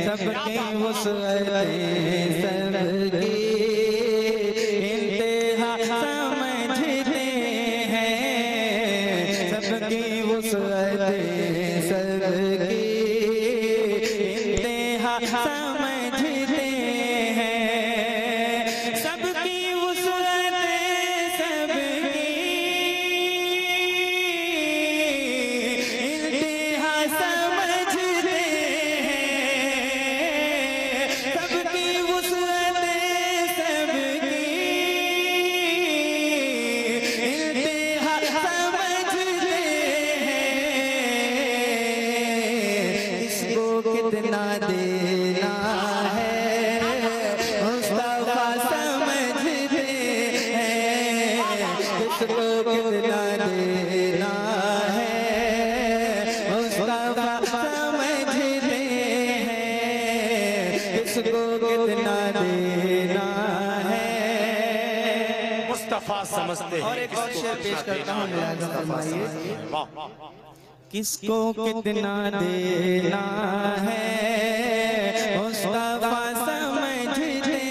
सबकी वुसअतें सबकी इंतहा समझते हैं, सबकी वुसअतें सबकी इंतहा समझते हैं, सबकी वुसअतें सबकी इंतहा समझते हैं, सबकी वुसअतें सबकी इंतहा समझते हैं, इसको कितना देना है मुस्तफा समझते हैं, इसको कितना देना है मुस्तफा समझते हैं, इसको कितना देना है मुस्तफा समझते हैं। और एक और शेर पेश करता हूँ, फरमाइए किसको कितना देना है मुस्तफा समझते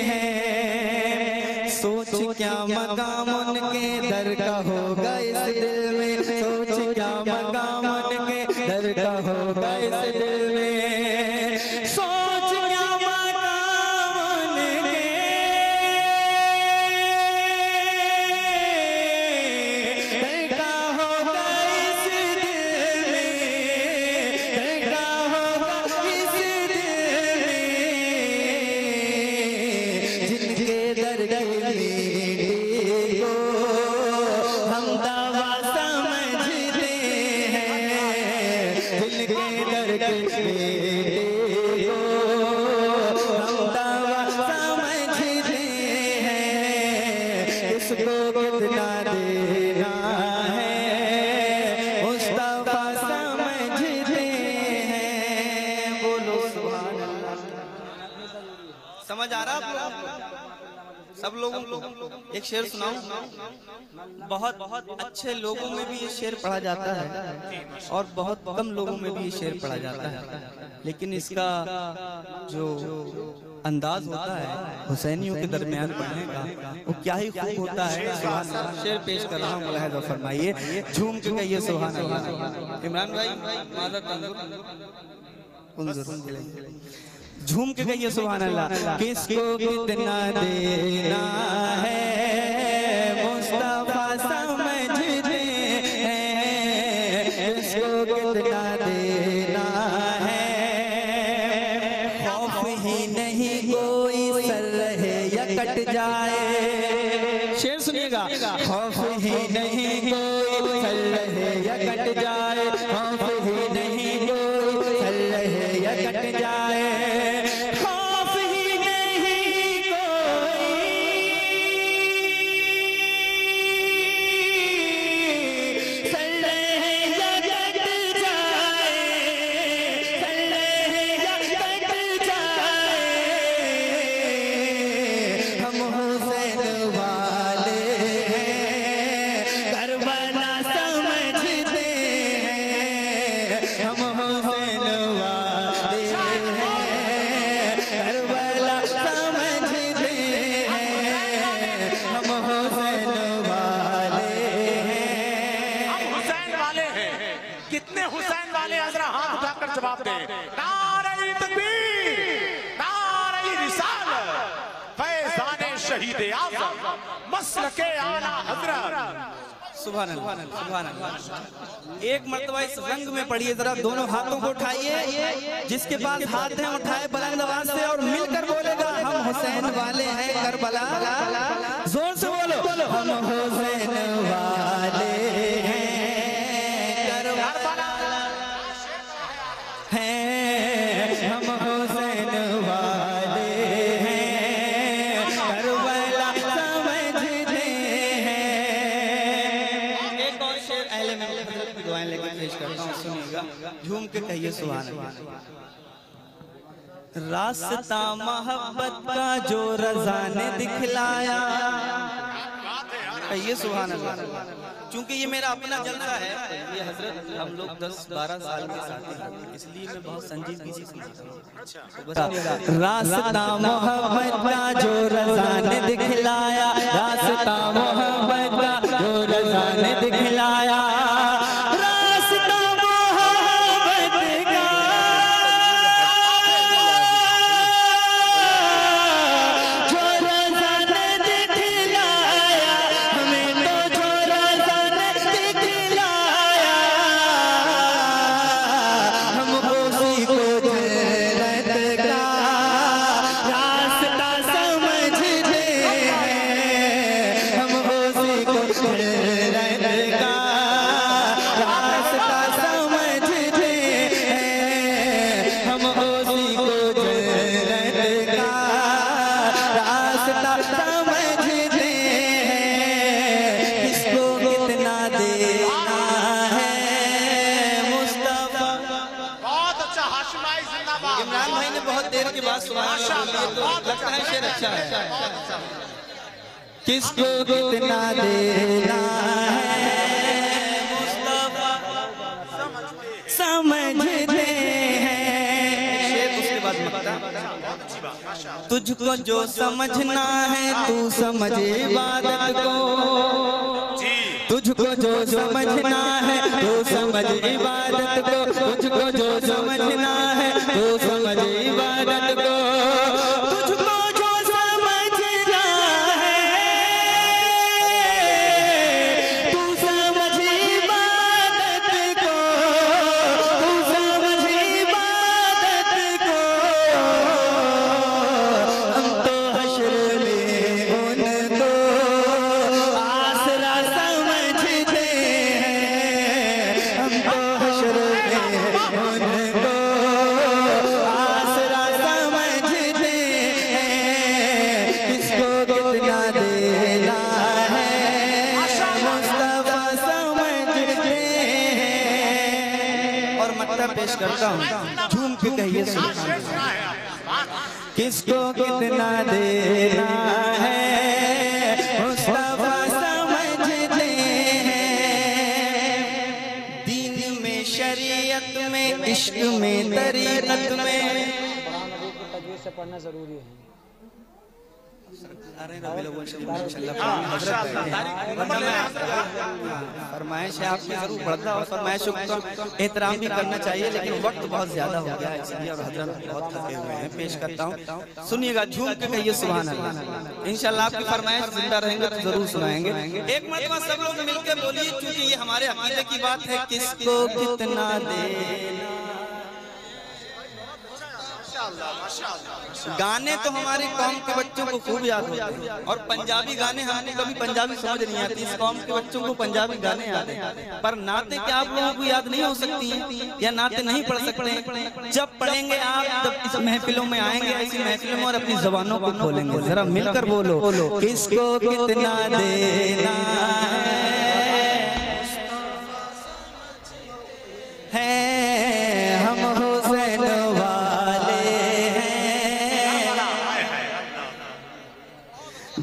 हैं, सोच क्या मकाम उनके दर का होगा इस दिल में, सोच क्या मकाम उनके दर का होगा इस दिल में, सोच क्या मकाम उनके दर का होगा इस दिल में, दर का होगा इस दिल में, जिनके दर की मीठी को हम दवा समझते हैं, जिनके दर की मीठी को हम दवा समझते हैं, इसको कितना देना है मुस्तफा समझते हैं। बोलो सुभान अल्लाह। समझ आ रहा आप लोग? सब लोगों को एक शेर सुनाऊं? बहुत अच्छे लोगों में भी ये शेर पढ़ा जाता है और बहुत कम लोगों में भी ये शेर पढ़ा जाता है, लेकिन इसका जो अंदाज होता है हुसैनियों के दरमियान पढ़ने का वो क्या ही खूब होता है। सुभान अल्लाह। शेर पेश कर रहा हूँ, मुलाहिज़ा फरमाइए, झूम के कहिए सुभान अल्लाह। इमरान भाई माज़रत झूम के कहिए सुभान अल्लाह। किसको कितना देना है मुस्तफा समझते हैं, किसको कितना देना है, खौफ ही नहीं कोई सर रहे या कट जाए, शेर सुनिएगा, खौफ ही नहीं कोई सर रहे या कट जाए, खौफ ही नहीं कोई सर रहे या कट जाए, खौफ ही नहीं कोई सर रहे या कट जाए, सर रहे या कट जाए, हम हुसैन वाले हैं करबला समझते हैं, हम हुसैन वाले हैं करबला समझते हैं, हम हुसैन वाले हैं। हम हुसैन वाले हैं। कितने हुसैन वाले हैं? जरा हाथ उठाकर जवाब दें। नारे तकबीर, नारे रिसालत, फैज़ाने शहीद आज़म, मसलके आला हज़रत। सुभान अल्लाह, सुभान अल्लाह। एक मर्तबा इस रंग में पढ़िए, जरा दोनों हाथों को उठाइए, जिसके पास हाथ हैं उठाए बुलंद आवाज से और मिलकर बोलेगा हम हुसैन वाले हैं करबला, जोर से बोलो हम हुसैन वाले हैं करबला हैं, हम हुसैन वाले हैं करबला समझते हैं। एक और शेर अहले महफिल की दुआएं लेकर पेश करता हूँ, सुनिएगा, झूम के कहिए सुभान अल्लाह। रास्ता मोहब्बत का जो रज़ा ने दिखलाया, कहिए सुभान अल्लाह। क्योंकि ये मेरा अपना जलसा है, ये हजरत हम लोग 10-12 साल के साथी हैं, इसलिए मैं बहुत संजीदगी से सुनाता हूँ। रास्ता मोहब्बत का जो रज़ा ने दिखलाया, रास्ता मोहब्बत का जो रज़ा ने दिखलाया, रास्ता मोहब्बत का जो रज़ा ने दिखलाया, हमें तो जो रज़ा ने दिखलाया, हम उसी को जन्नत का रास्ता समझते हैं, हम उसी को जन्नत का रास्ता समझते हैं, हम उसी को जन्नत का रास्ता समझते हैं। किसको कितना देना है मुस्तफा। बहुत अच्छा हाशिम भाई, जिंदाबाद। इमरान भाई ने बहुत देर के बाद सुना, तो लगता है शेर अच्छा है। किसको कितना देना है मुस्तफा समझते हैं। शेर उसके बाद लगता है, तुझको जो समझना है तू समझ इबादत को, तुझको जो समझना है तू समझ इबादत को, तुझको जो समझना है तू समझ इबादत को, तुझको जो समझना है तू समझ इबादत को, तू समझ इबादत को। हम तो हश्र में उनको आसरा समझते हैं, हम तो हश्र में उनको आसरा समझते हैं। किसको कितना देना है मुस्तफा समझते हैं। और मतलब पेश करता हूँ, झूम के कहिए किसको कितना देना है मुस्तफा समझते हैं। दीन में, शरीयत में, इश्क में, तरीक़त में से पढ़ना जरूरी है। फरमाइश है आपने जरूर पढ़ता और फरमाइशों का एहतराम भी करना चाहिए, लेकिन वक्त बहुत ज्यादा हो गया है इसलिए, और हजरत बहुत थके हुए हैं। पेश करता हूँ, सुनिएगा, झूम के कहिए सुभान अल्लाह। इंशाल्लाह आपकी फरमाइश जिंदा रहेंगे तो जरूर सुनाएंगे। एक मरतबा सब लोग मिलकर बोलिए, क्योंकि ये हमारे अकीदे की बात है। किसको कितना देना। गाने तो हमारी कौम के बच्चों को खूब याद होते हैं, और पंजाबी गाने हमने कभी पंजाबी समझ नहीं आती, इस कौम के बच्चों को पंजाबी गाने याद हैं, पर नाते क्या आप लोगों को याद नहीं हो सकती हैं, या नाते नहीं पढ़ सकते हैं। जब पढ़ेंगे आप, जब इस महफिलों में आएंगे, ऐसी महफिलों में, और अपनी जबानों को खोलेंगे। जरा मिलकर बोलो, किसको कितना देना है, हम हुसैन वाले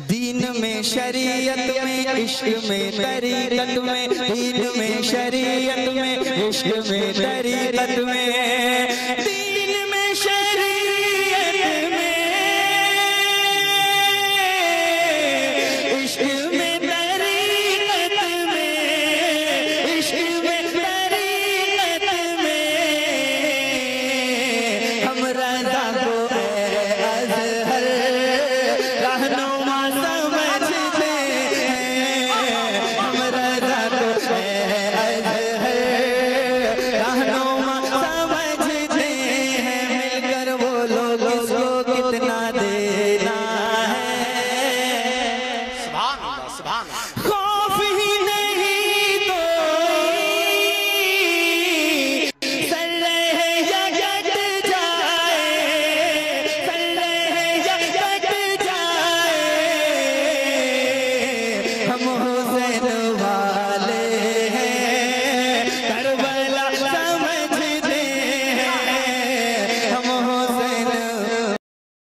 दीन में, शरीयत में, इश्क में, तरीक़त में, दीन में, शरीयत में, इश्क में, तरीक़त में, दीन में, शरीयत में, इश्क में, तरीक़त में, इश्क में, तरीक़त में, हम रज़ा को अज़हर रहनुमा समझते हैं, हम रज़ा को अज़हर रहनुमा समझते हैं। मिलकर बोलो, किसको कितना देना है। सुभान अल्लाह, सुभान अल्लाह। खौफ ही नहीं तो सर रहे या कट जाए, सर रहे या कट जाए, हम हुसैन